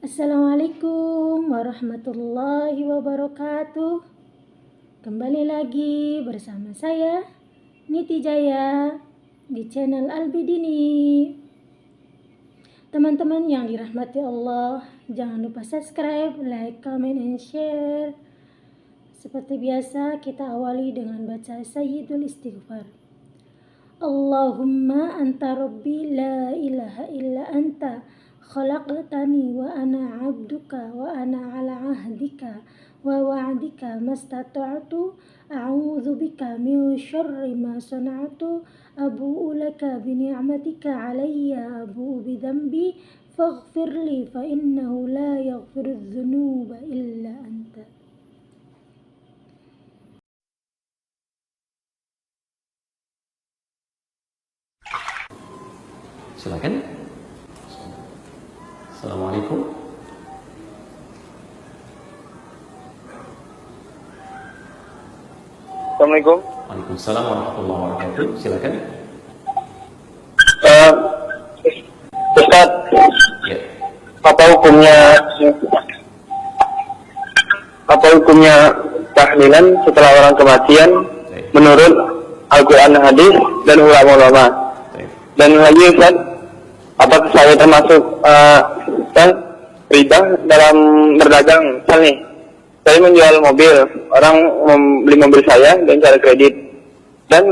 Assalamualaikum warahmatullahi wabarakatuh. Kembali lagi bersama saya Niti Jaya di channel Albidini. Teman-teman yang dirahmati Allah, jangan lupa subscribe, like, comment, and share. Seperti biasa, kita awali dengan baca Sayyidul Istighfar. Allahumma anta rabbi la ilaha illa anta khalaqtani wa ana abduka wa ana ala ahdika wa wa'dika mastata'tu a'udzu bika min syarri ma sana'tu abu'u laka bi ni'matika 'alayya abu'u bi dhanbi faghfir li fa innahu la yaghfiru dzunuba illa anta. Silakan. Assalamualaikum. Assalamualaikum. Waalaikumsalam warahmatullahi wabarakatuh. Silakan. Ustaz, Ya. apa hukumnya tahlilan setelah orang kematian menurut Al-Quran, hadis dan ulama-ulama? Dan lagi Ustaz, apakah saya termasuk riba dalam berdagang? Misal nih, saya menjual mobil, orang membeli mobil saya dan cara kredit, dan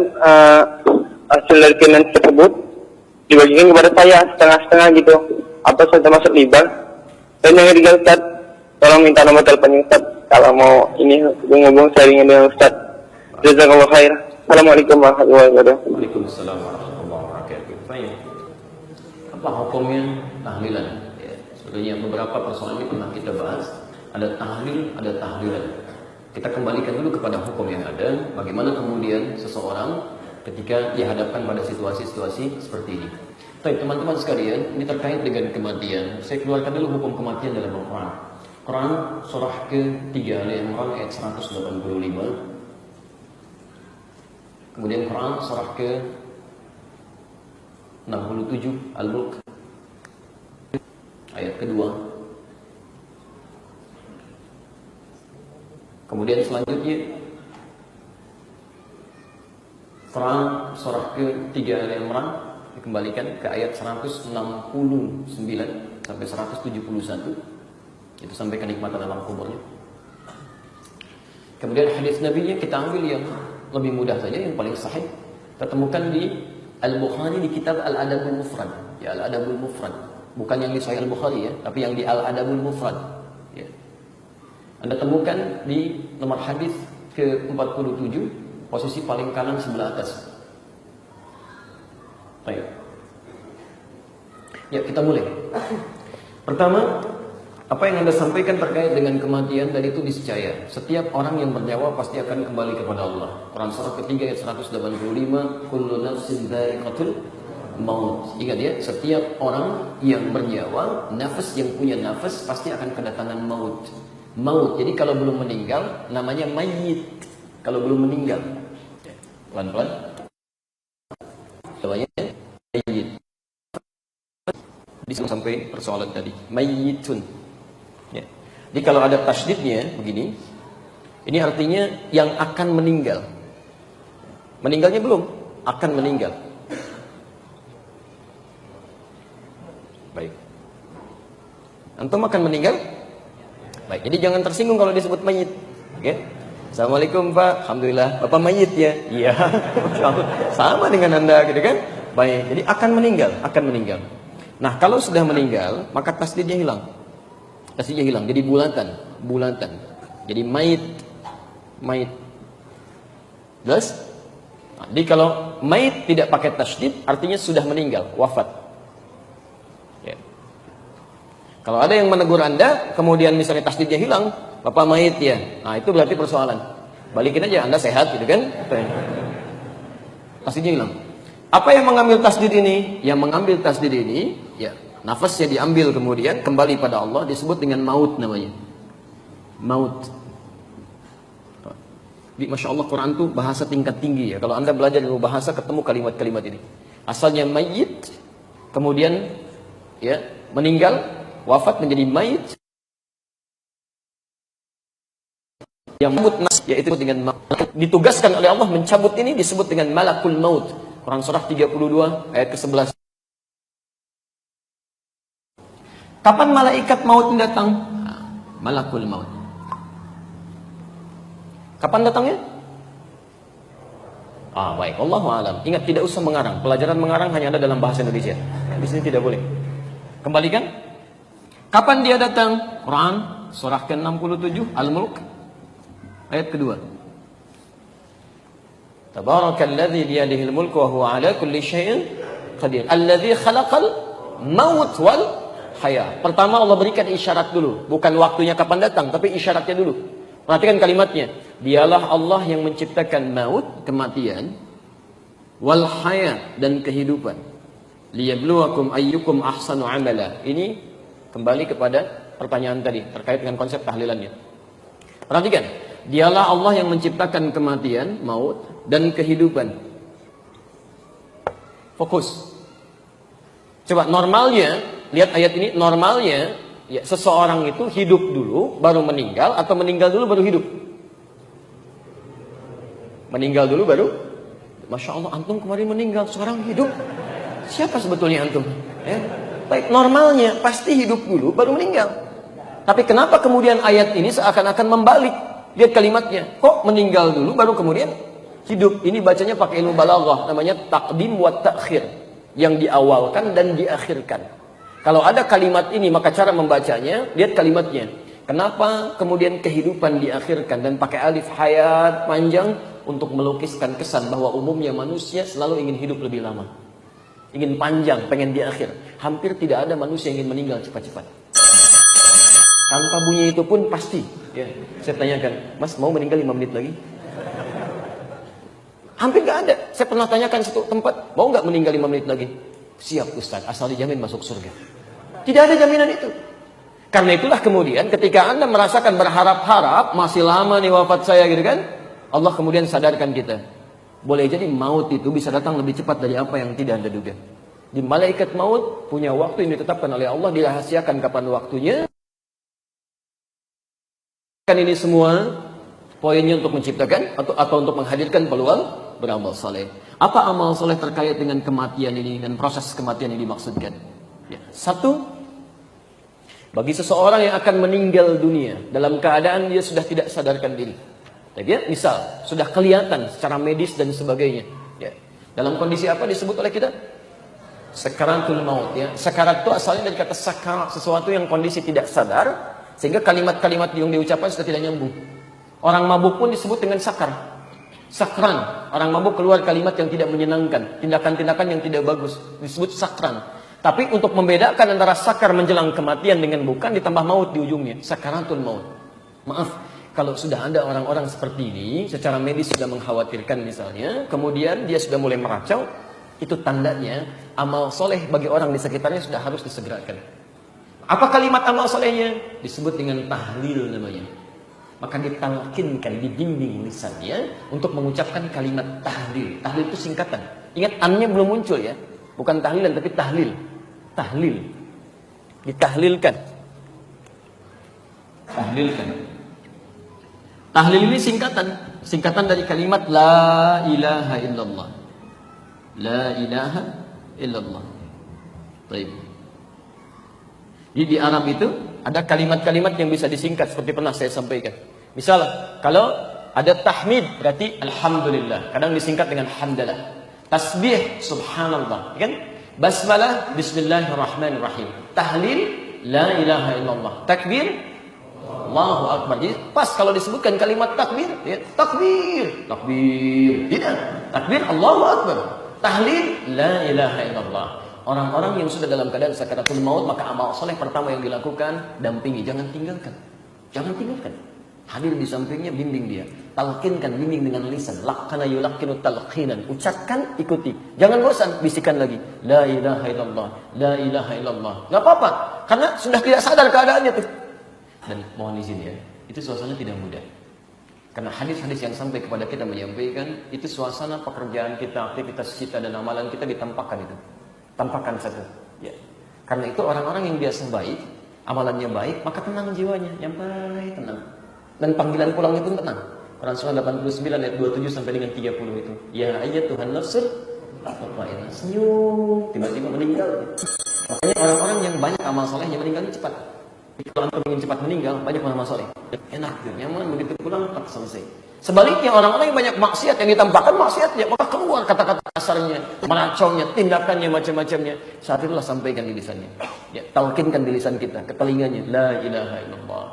hasil dari finance tersebut dibagikan kepada saya setengah-setengah gitu. Apa saya termasuk riba? Dan yang ketiga Ustaz, tolong minta nomor teleponnya Ustaz kalau mau ini hubung-hubung sharing dengan Ustaz. Jazakallahu khair. Assalamualaikum warahmatullahi wabarakatuh. Waalaikumsalam warahmatullahi wabarakatuh. Baik. Apa hukumnya tahlilan? Ya, sebetulnya beberapa persoalan ini pernah kita bahas. Ada tahlil, ada tahlilan. Kita kembalikan dulu kepada hukum yang ada. Bagaimana kemudian seseorang ketika dihadapkan pada situasi-situasi seperti ini. Baik, teman-teman sekalian, ini terkait dengan kematian. Saya keluarkan dulu hukum kematian dalam Al-Quran. Quran surah ke-3 Al-Imran ayat 185. Kemudian Quran surah ke-67 Al-Mulk ayat kedua. Kemudian selanjutnya Quran surah ke-3 Al-Imran dikembalikan ke ayat 169 sampai 171. Itu sampai kenikmatan alam kuburnya. Kemudian hadis Nabi-nya kita ambil yang lebih mudah saja, yang paling sahih. Kita temukan di Al-Bukhari di kitab Al-Adabul Mufrad. Ya, Al-Adabul Mufrad. Bukan yang di Sahih Al-Bukhari ya, tapi yang di Al-Adabul Mufrad. Ya. Anda temukan di nomor hadis ke-47, posisi paling kanan sebelah atas. Baik. Ya, kita mulai. Pertama, apa yang Anda sampaikan terkait dengan kematian tadi itu niscaya setiap orang yang bernyawa pasti akan kembali kepada Allah. Quran surah ketiga ayat 185, kullu nafsin dha'iqatul maut. Ingat ya, setiap orang yang bernyawa, nafas yang punya nafas pasti akan kedatangan maut. Maut. Jadi kalau belum meninggal namanya mayyit. Kalau belum meninggal. Pelan-pelan. Namanya mayyit. Bisa sampai persoalan tadi. Mayyitun. Ya. Jadi kalau ada tasydidnya begini, ini artinya yang akan meninggal. Meninggalnya belum, akan meninggal. Baik. Antum akan meninggal? Baik. Jadi jangan tersinggung kalau disebut mayit. Oke. Assalamualaikum Pak. Alhamdulillah. Bapak mayit ya? Iya. Sama dengan Anda gitu kan? Baik. Jadi akan meninggal, akan meninggal. Nah, kalau sudah meninggal, maka tasydidnya hilang. Tasdidnya hilang, jadi bulatan. Jadi mayit. Jelas? Nah, jadi kalau mayit tidak pakai tasdid, artinya sudah meninggal, wafat. Ya. Kalau ada yang menegur Anda, kemudian misalnya tasdidnya hilang, Bapak mayit ya. Nah, itu berarti persoalan. Balikin aja, Anda sehat gitu kan? Tasdidnya hilang. Apa yang mengambil tasdid ini? Yang mengambil tasdid ini, ya, nafasnya diambil kemudian kembali pada Allah, disebut dengan maut namanya. Maut. Masya Allah, Quran itu bahasa tingkat tinggi ya. Kalau Anda belajar ilmu bahasa ketemu kalimat-kalimat ini. Asalnya mayyit, kemudian ya meninggal, wafat menjadi mayit yang menyebut yaitu dengan ditugaskan oleh Allah mencabut ini disebut dengan malakul maut. Quran surah 32 ayat ke-11. Kapan malaikat maut datang? Malakul maut. Kapan datangnya? Baik, Allahu a'lam. Ingat, tidak usah mengarang. Pelajaran mengarang hanya ada dalam bahasa Indonesia. Di sini tidak boleh. Kembalikan. Kapan dia datang? Quran surah ke-67 Al-Mulk ayat kedua. Tabarakalladzi biyadihil mulku wa huwa ala kulli syai'in qadir. Alladzi khalaqal maut wal haya. Pertama Allah berikan isyarat dulu, bukan waktunya kapan datang, tapi isyaratnya dulu. Perhatikan kalimatnya. Dialah Allah yang menciptakan maut, kematian, wal haya, dan kehidupan. Liyabluwakum ayyukum ahsanu amala. Ini kembali kepada pertanyaan tadi terkait dengan konsep tahlilannya. Perhatikan. Dialah Allah yang menciptakan kematian, maut, dan kehidupan. Fokus. Coba normalnya, lihat ayat ini, normalnya ya, seseorang itu hidup dulu baru meninggal atau meninggal dulu baru hidup? Meninggal dulu baru? Masya Allah, antum kemarin meninggal, sekarang hidup. Siapa sebetulnya antum? Ya. Baik, normalnya pasti hidup dulu baru meninggal. Tapi kenapa kemudian ayat ini seakan-akan membalik? Lihat kalimatnya, kok meninggal dulu baru kemudian hidup? Ini bacanya pakai ilmu balaghah, namanya taqdim wa ta'khir, yang diawalkan dan diakhirkan. Kalau ada kalimat ini, maka cara membacanya, lihat kalimatnya. Kenapa kemudian kehidupan diakhirkan dan pakai alif hayat panjang untuk melukiskan kesan bahwa umumnya manusia selalu ingin hidup lebih lama, ingin panjang, pengen di akhir. Hampir tidak ada manusia yang ingin meninggal cepat-cepat. Tanpa bunyi itu pun pasti. Ya, saya tanyakan, Mas mau meninggal 5 menit lagi? Hampir gak ada. Saya pernah tanyakan satu tempat, mau gak meninggal 5 menit lagi? Siap Ustaz, asal dijamin masuk surga. Tidak ada jaminan itu. Karena itulah kemudian ketika Anda merasakan berharap-harap, masih lama nih wafat saya gitu kan, Allah kemudian sadarkan kita. Boleh jadi maut itu bisa datang lebih cepat dari apa yang tidak Anda duga. Di malaikat maut punya waktu yang ditetapkan oleh Allah, dirahasiakan kapan waktunya. Ini semua poinnya untuk menciptakan atau untuk menghadirkan peluang beramal saleh. Apa amal saleh terkait dengan kematian ini dan proses kematian yang dimaksudkan? Ya. Satu, bagi seseorang yang akan meninggal dunia dalam keadaan dia sudah tidak sadarkan diri. Ya, misal sudah kelihatan secara medis dan sebagainya. Ya. Dalam kondisi apa disebut oleh kita? Sakaratul maut. Ya. Sakarat itu asalnya dari kata sakarat, sesuatu yang kondisi tidak sadar. Sehingga kalimat-kalimat yang diucapkan sudah tidak nyambung. Orang mabuk pun disebut dengan sakar. Sakran. Orang mabuk keluar kalimat yang tidak menyenangkan. Tindakan-tindakan yang tidak bagus. Disebut sakran. Tapi untuk membedakan antara sakar menjelang kematian dengan bukan, ditambah maut di ujungnya. Sakaratul maut. Maaf, kalau sudah ada orang-orang seperti ini, secara medis sudah mengkhawatirkan misalnya, kemudian dia sudah mulai meracau, itu tandanya amal soleh bagi orang di sekitarnya sudah harus disegerakan. Apa kalimat amal solehnya? Disebut dengan tahlil namanya. Maka ditalkinkan, dibimbing lisannya untuk mengucapkan kalimat tahlil. Tahlil itu singkatan. Ingat, an-nya belum muncul ya. Bukan tahlilan tapi tahlil. Tahlil. Ditahlilkan. Tahlilkan. Tahlil ini singkatan. Singkatan dari kalimat la ilaha illallah. La ilaha illallah. Baik. Di Arab itu ada kalimat-kalimat yang bisa disingkat seperti pernah saya sampaikan. Misal, kalau ada tahmid berarti alhamdulillah. Kadang disingkat dengan hamdalah. Tasbih subhanallah, kan? Basmalah bismillahirrahmanirrahim. Tahlil la ilaha illallah. Takbir Allahu akbar. Jadi pas kalau disebutkan kalimat takbir, ya, takbir, takbir. Tidak. Takbir Allahu akbar. Tahlil la ilaha illallah. Orang-orang yang sudah dalam keadaan sakaratul maut, maka amal soleh pertama yang dilakukan, dampingi, jangan tinggalkan. Jangan tinggalkan. Hadir di sampingnya, bimbing dia. Talqinkan, bimbing dengan lisan. Laqqana yulaqqinu talqinan. Ucapkan, ikuti. Jangan bosan, bisikan lagi. La ilaha illallah, la ilaha illallah. Gak apa-apa, karena sudah tidak sadar keadaannya tuh. Dan mohon izin ya, itu suasana tidak mudah. Karena hadis-hadis yang sampai kepada kita menyampaikan, itu suasana pekerjaan kita, aktivitas kita, dan amalan kita ditampakkan itu. Tampakkan satu. Ya. Karena itu orang-orang yang biasa baik amalannya baik, maka tenang jiwanya, nyantai, tenang. Dan panggilan pulangnya pun tenang. Quran surah 89 ayat 27 sampai dengan 30 itu. Ya ayyatuhan nafsul mutmainnah. Senyum, tiba-tiba meninggal. Makanya orang-orang yang banyak amal solehnya meninggalnya cepat. Kalau antum ingin cepat meninggal, banyak amal soleh. Enak, nyaman, begitu pulang tak selesai. Sebaliknya orang-orang yang banyak maksiat, yang ditampakkan maksiatnya, maka keluar kata-kata kasarnya, meracaunya, tindakannya, macam-macamnya. Saat itulah sampaikan di lisannya. Ya, talkinkan di lisan kita, ke telinganya. La ilaha illallah.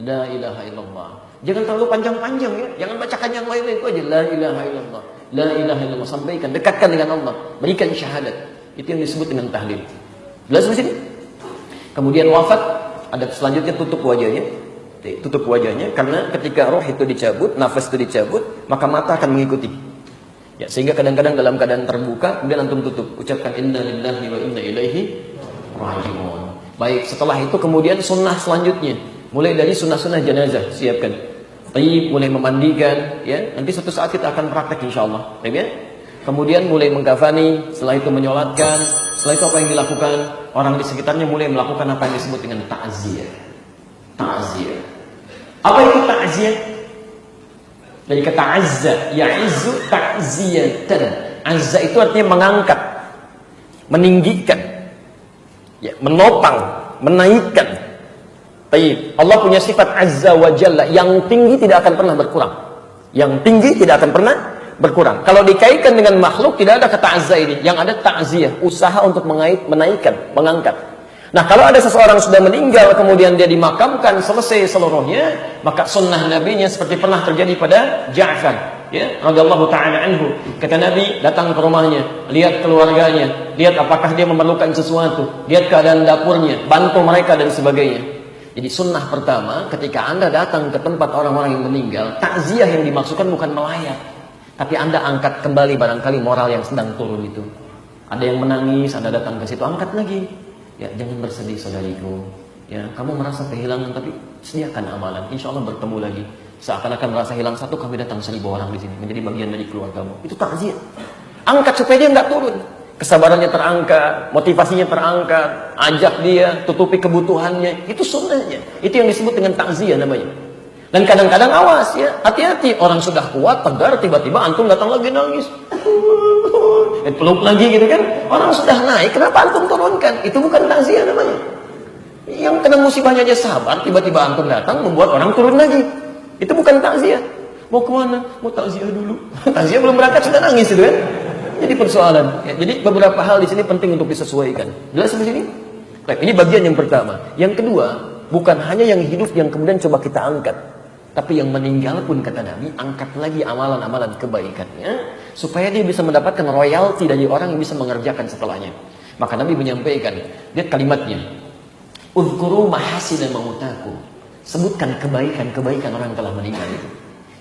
La ilaha illallah. Jangan terlalu panjang-panjang ya. Jangan bacakan yang lain-lain itu aja. La ilaha illallah. La ilaha illallah. Sampaikan, dekatkan dengan Allah. Berikan syahadat. Itu yang disebut dengan tahlil. Jelas di sini? Kemudian wafat, ada selanjutnya tutup wajahnya. Tutup wajahnya karena ketika roh itu dicabut, nafas itu dicabut, maka mata akan mengikuti. Ya, sehingga kadang-kadang dalam keadaan terbuka, kemudian antum tutup, ucapkan inna lillahi wa inna ilaihi raji'un. Baik, setelah itu kemudian sunnah selanjutnya, mulai dari sunnah-sunnah jenazah, siapkan. Tayyib, mulai memandikan, ya. Nanti suatu saat kita akan praktek insyaallah. Baik ya? Kemudian mulai mengkafani, setelah itu menyolatkan, setelah itu apa yang dilakukan? Orang di sekitarnya mulai melakukan apa yang disebut dengan ta'ziyah. Ta'ziyah. Apa itu ta'ziyah? Dari kata azza, ya'izzu ta'ziyatan. Azza itu artinya mengangkat, meninggikan, ya, menopang, menaikkan. Taib. Allah punya sifat azza wa jalla, yang tinggi tidak akan pernah berkurang. Yang tinggi tidak akan pernah berkurang. Kalau dikaitkan dengan makhluk tidak ada kata azza ini, yang ada ta'ziyah, usaha untuk menaikkan, mengangkat. Nah, kalau ada seseorang sudah meninggal kemudian dia dimakamkan selesai seluruhnya, maka sunnah nabinya seperti pernah terjadi pada Ja'far, ya, radhiyallahu taala anhu. Kata Nabi, datang ke rumahnya, lihat keluarganya, lihat apakah dia memerlukan sesuatu, lihat keadaan dapurnya, bantu mereka dan sebagainya. Jadi sunnah pertama, ketika Anda datang ke tempat orang-orang yang meninggal, takziah yang dimaksudkan bukan melayat, tapi Anda angkat kembali barangkali moral yang sedang turun itu. Ada yang menangis, Anda datang ke situ, angkat lagi. Ya, jangan bersedih saudariku. Ya, kamu merasa kehilangan, tapi sediakan amalan. Insya Allah bertemu lagi. Seakan-akan merasa hilang satu, kami datang 1000 orang di sini menjadi bagian dari keluargamu. Itu takziah. Angkat supaya dia nggak turun. Kesabarannya terangkat, motivasinya terangkat, ajak dia, tutupi kebutuhannya. Itu sunnahnya. Itu yang disebut dengan takziah namanya. Dan kadang-kadang awas ya, hati-hati. Orang sudah kuat, tegar, tiba-tiba antum datang lagi nangis. Peluk lagi gitu kan. Orang sudah naik, kenapa antum turunkan? Itu bukan takziah namanya. Yang kena musibahnya aja sabar, tiba-tiba antum datang membuat orang turun lagi. Itu bukan takziah. Mau kemana? Mau takziah dulu. Takziah belum berangkat sudah nangis itu kan. Jadi persoalan. Ya, jadi beberapa hal di sini penting untuk disesuaikan. Jelas di sini? Baik, ini bagian yang pertama. Yang kedua, bukan hanya yang hidup yang kemudian coba kita angkat, tapi yang meninggal pun kata Nabi, angkat lagi amalan-amalan kebaikannya, supaya dia bisa mendapatkan royalti dari orang yang bisa mengerjakan setelahnya. Maka Nabi menyampaikan, lihat kalimatnya, Udhkuru mahasina mautaku. Sebutkan kebaikan-kebaikan orang yang telah meninggal itu.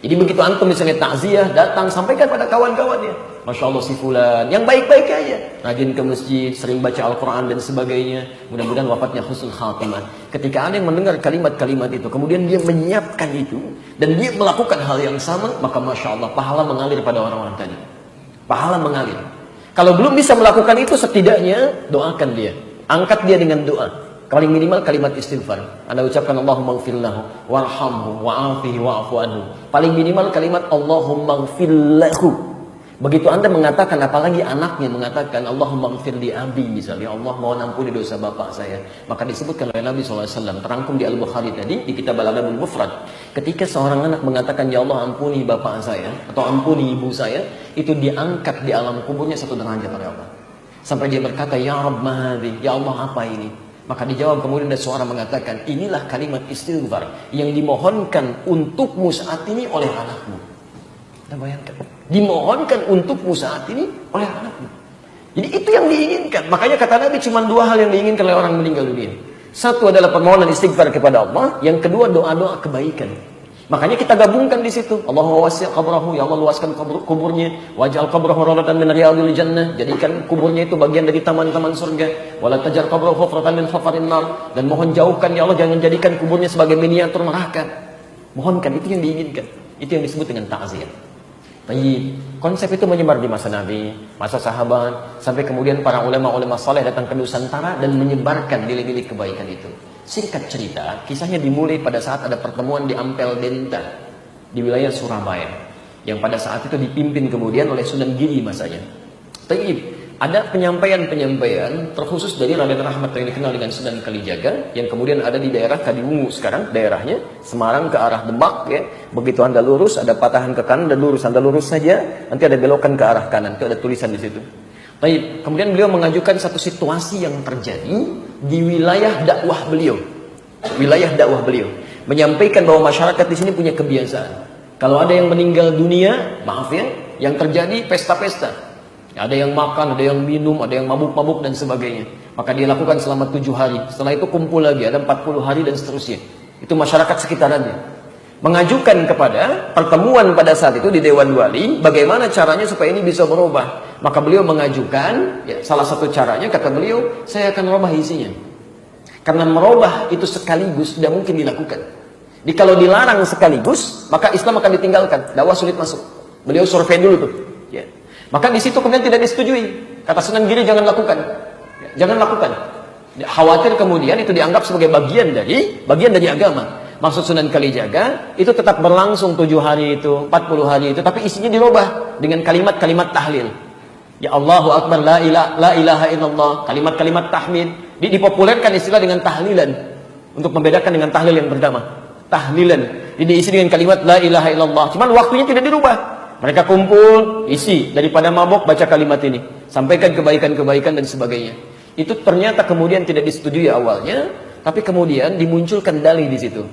Jadi begitu antum misalnya takziah, datang, sampaikan pada kawan-kawannya. Masya Allah si fulan, yang baik-baik aja. Rajin ke masjid, sering baca Al-Quran dan sebagainya. Mudah-mudahan wafatnya husnul khatimah. Ketika ada yang mendengar kalimat-kalimat itu, kemudian dia menyiapkan itu, dan dia melakukan hal yang sama, maka Masya Allah, pahala mengalir pada orang-orang tadi. Pahala mengalir. Kalau belum bisa melakukan itu, setidaknya doakan dia. Angkat dia dengan doa. Paling minimal kalimat istighfar. Anda ucapkan Allahumma gfir lahu warhamhu wa'afihi wa'afu anhu. Paling minimal kalimat Allahumma gfir lahu. Begitu Anda mengatakan, apalagi anaknya mengatakan Allahumma gfir li abi misalnya, Allah mohon ampuni dosa bapak saya, maka disebutkan oleh Nabi SAW, terangkum di Al-Bukhari tadi di kitab Al-Adabul Mufrad, ketika seorang anak mengatakan ya Allah ampuni bapak saya atau ampuni ibu saya, itu diangkat di alam kuburnya 1 derajat oleh Allah. Sampai dia berkata, ya Rabb mahadi, ya Allah apa ini? Maka dijawab kemudian ada suara mengatakan, inilah kalimat istighfar yang dimohonkan untukmu saat ini oleh anakmu. Anda bayangkan, dimohonkan untukmu saat ini oleh anakmu. Jadi itu yang diinginkan. Makanya kata Nabi cuma 2 hal yang diinginkan oleh orang meninggal dunia. Satu adalah permohonan istighfar kepada Allah, yang kedua doa-doa kebaikan. Makanya kita gabungkan di situ. Allahumma wasi' qabrahu, ya Allah luaskan kuburnya, waj'al qabrahu rawdatan min riyadil jannah, jadikan kuburnya itu bagian dari taman-taman surga. Wala taj'al qabrahu hufratan min hufarin nar, dan mohon jauhkan ya Allah, jangan jadikan kuburnya sebagai miniatur neraka. Mohonkan, itu yang diinginkan. Itu yang disebut dengan ta'ziyah. Baik, konsep itu menyebar di masa Nabi, masa sahabat, sampai kemudian para ulama-ulama saleh datang ke Nusantara dan menyebarkan nilai-nilai kebaikan itu. Singkat cerita, kisahnya dimulai pada saat ada pertemuan di Ampel Denta di wilayah Surabaya, yang pada saat itu dipimpin kemudian oleh Sunan Giri masanya. Taib, ada penyampaian-penyampaian terkhusus dari Raden Rahmat yang dikenal dengan Sunan Kalijaga, yang kemudian ada di daerah Kadiwungu sekarang daerahnya, Semarang ke arah Demak ya. Begitu Anda lurus ada patahan ke kanan dan lurus, Anda lurus saja nanti ada belokan ke arah kanan, itu ada tulisan di situ. Baik, kemudian beliau mengajukan satu situasi yang terjadi di wilayah dakwah beliau. Wilayah dakwah beliau menyampaikan bahwa masyarakat di sini punya kebiasaan. Kalau ada yang meninggal dunia, maaf ya, yang terjadi pesta-pesta. Ada yang makan, ada yang minum, ada yang mabuk-mabuk dan sebagainya. Maka dia lakukan selama 7 hari. Setelah itu kumpul lagi, ada 40 hari dan seterusnya. Itu masyarakat sekitarannya mengajukan kepada pertemuan pada saat itu di Dewan Wali, bagaimana caranya supaya ini bisa berubah. Maka beliau mengajukan, ya, salah satu caranya kata beliau, saya akan merubah isinya. Karena merubah itu sekaligus tidak mungkin dilakukan. Jadi kalau dilarang sekaligus, maka Islam akan ditinggalkan, dakwah sulit masuk. Beliau survei dulu tuh, ya. Maka di situ kemudian tidak disetujui. Kata Sunan Giri, jangan lakukan, ya, jangan lakukan. Khawatir kemudian itu dianggap sebagai bagian dari agama. Maksud Sunan Kalijaga itu tetap berlangsung 7 hari itu, 40 hari itu, tapi isinya dirubah dengan kalimat-kalimat tahlil. Ya Allahu Akbar, la ilaha illallah, kalimat-kalimat tahmid. Dipopulerkan istilah dengan tahlilan untuk membedakan dengan tahlil yang pertama. Tahlilan diisi dengan kalimat la ilaha illallah. Cuman waktunya tidak dirubah. Mereka kumpul, isi daripada mabuk baca kalimat ini, sampaikan kebaikan-kebaikan dan sebagainya. Itu ternyata kemudian tidak disetujui awalnya, tapi kemudian dimunculkan dalih di situ.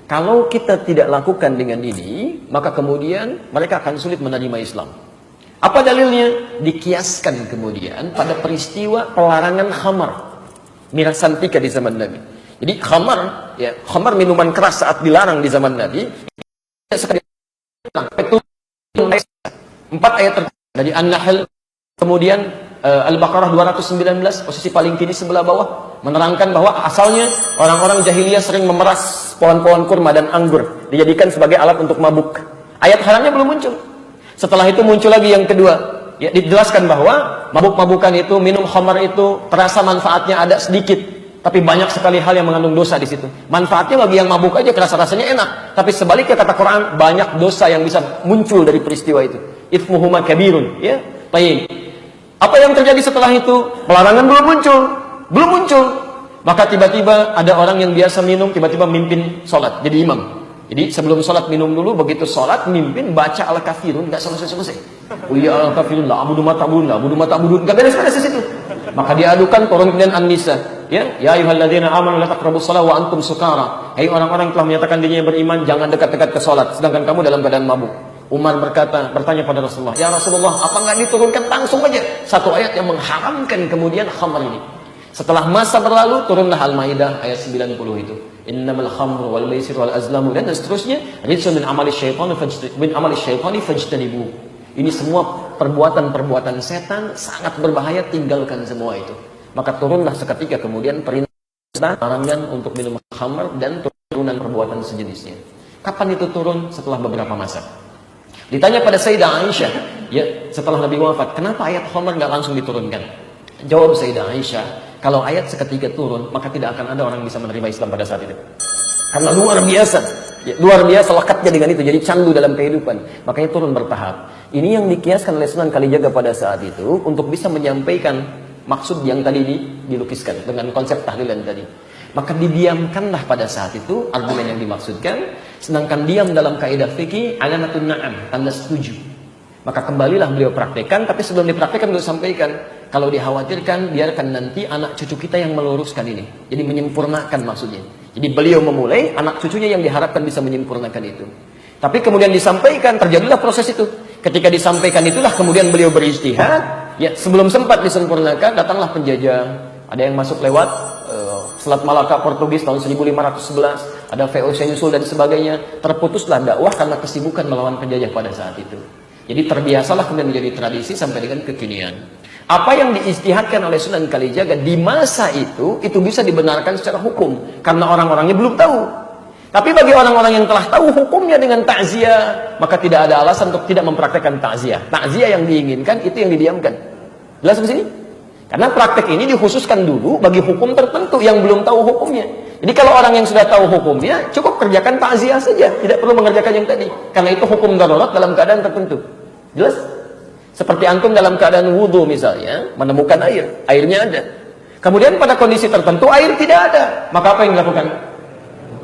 Kalau kita tidak lakukan dengan ini, maka kemudian mereka akan sulit menerima Islam. Apa dalilnya? Dikiaskan kemudian pada peristiwa pelarangan khamar, miras santika di zaman Nabi. Jadi khamar, ya, khamar minuman keras saat dilarang di zaman Nabi. Sekali 4 ayat dari An-Nahl, kemudian Al-Baqarah 219, posisi paling kiri sebelah bawah, menerangkan bahwa asalnya orang-orang jahiliyah sering memeras pohon-pohon kurma dan anggur, dijadikan sebagai alat untuk mabuk. Ayat haramnya belum muncul. Setelah itu muncul lagi yang kedua, ya, dijelaskan bahwa mabuk-mabukan itu, minum khamar itu, terasa manfaatnya ada sedikit, tapi banyak sekali hal yang mengandung dosa di situ. Manfaatnya bagi yang mabuk aja kerasa rasanya enak, tapi sebaliknya kata Quran, banyak dosa yang bisa muncul dari peristiwa itu. Itsmuhuma kabirun, ya. Baik. Apa yang terjadi setelah itu? Pelarangan belum muncul. Maka tiba-tiba ada orang yang biasa minum, tiba-tiba mimpin sholat, jadi imam. Jadi sebelum sholat minum dulu, begitu sholat mimpin baca al-kafirun, nggak selesai. Ya al-kafirun, la abudu ma ta'budun, nggak beres-beres di situ. Maka diadukan turun kemudian An-Nisa, ya ayyuhalladzina amanu la taqrabus shalah wa antum sukara. Hai orang-orang yang telah menyatakan dirinya beriman, jangan dekat-dekat ke sholat sedangkan kamu dalam keadaan mabuk. Umar bertanya pada Rasulullah, ya Rasulullah, apa nggak diturunkan langsung aja satu ayat yang mengharamkan kemudian khamar ini? Setelah masa berlalu, turunlah Al-Maidah ayat 90 itu. Innamal khamru wal maisir wal azlamu dan seterusnya. Rijsun min amali syaitani fajtanibu. Ini semua perbuatan-perbuatan setan, sangat berbahaya, tinggalkan semua itu. Maka turunlah seketika kemudian perintah larangan untuk minum khamar dan turunan perbuatan sejenisnya. Kapan itu turun? Setelah beberapa masa. Ditanya pada Sayyidah Aisyah, ya, setelah Nabi wafat, kenapa ayat khamar nggak langsung diturunkan? Jawab Sayyidah Aisyah, kalau ayat seketika turun, maka tidak akan ada orang yang bisa menerima Islam pada saat itu. Karena luar biasa lekatnya dengan itu, jadi candu dalam kehidupan. Makanya turun bertahap. Ini yang dikiaskan oleh Sunan Kalijaga pada saat itu untuk bisa menyampaikan maksud yang tadi dilukiskan dengan konsep tahlilan tadi. Maka didiamkanlah pada saat itu argumen yang dimaksudkan, sedangkan diam dalam kaidah fikih alamatun na'am, tanda setuju. Maka kembalilah beliau praktekkan, tapi sebelum dipraktekkan beliau sampaikan, kalau dikhawatirkan biarkan nanti anak cucu kita yang meluruskan ini. Jadi menyempurnakan maksudnya. Jadi beliau memulai, anak cucunya yang diharapkan bisa menyempurnakan itu. Tapi kemudian disampaikan, terjadilah proses itu. Ketika disampaikan itulah kemudian beliau beristihad, ya, sebelum sempat disempurnakan datanglah penjajah. Ada yang masuk lewat Selat Malaka Portugis tahun 1511, ada VOC nyusul dan sebagainya. Terputuslah dakwah karena kesibukan melawan penjajah pada saat itu. Jadi terbiasalah kemudian menjadi tradisi sampai dengan kekinian. Apa yang diistihadkan oleh Sunan Kalijaga di masa itu bisa dibenarkan secara hukum karena orang-orangnya belum tahu. Tapi bagi orang-orang yang telah tahu hukumnya dengan takziah, maka tidak ada alasan untuk tidak mempraktekkan takziah. Takziah yang diinginkan itu yang didiamkan. Jelas di sini? Karena praktek ini dikhususkan dulu bagi hukum tertentu yang belum tahu hukumnya. Jadi kalau orang yang sudah tahu hukumnya, cukup kerjakan takziah saja, tidak perlu mengerjakan yang tadi. Karena itu hukum darurat dalam keadaan tertentu. Jelas? Seperti antum dalam keadaan wudhu misalnya, menemukan air, airnya ada. Kemudian pada kondisi tertentu air tidak ada, maka apa yang dilakukan?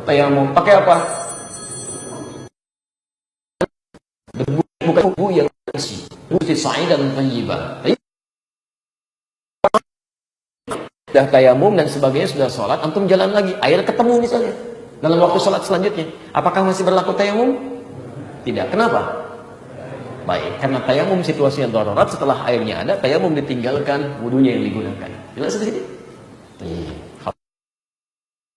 Tayamum. Pakai apa? Bukan debu yang bersih, bersih sa'idan thayyiban. Sudah tayamum dan sebagainya, sudah sholat, antum jalan lagi, air ketemu misalnya dalam waktu sholat selanjutnya, apakah masih berlaku tayamum? Tidak. Kenapa? Baik, karena tayamum situasinya darurat, setelah airnya ada, tayamum ditinggalkan, wudunya yang digunakan. Jelas di sini?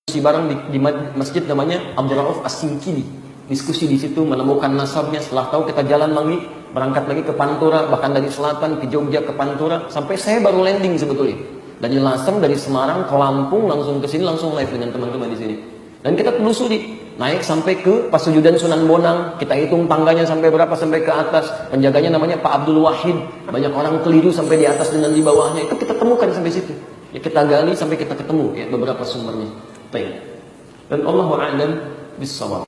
Diskusi bareng di masjid namanya Abdul Rauf As-Sinkili. Diskusi di situ, menemukan nasabnya. Setelah tahu, kita jalan lagi, berangkat lagi ke Pantura, bahkan dari selatan ke Jogja ke Pantura, sampai saya baru landing sebetulnya. Dari Lasem, dari Semarang ke Lampung, langsung ke sini, langsung live dengan teman-teman di sini. Dan kita telusuri, naik sampai ke Pasujudan Sunan Bonang, kita hitung tangganya sampai berapa, sampai ke atas. Penjaganya namanya Pak Abdul Wahid. Banyak orang keliru sampai di atas dengan di bawahnya. Itu kita temukan sampai situ. Ya, kita gali sampai kita ketemu ya beberapa sumbernya. Baik. Dan Allahu a'lam bissawab.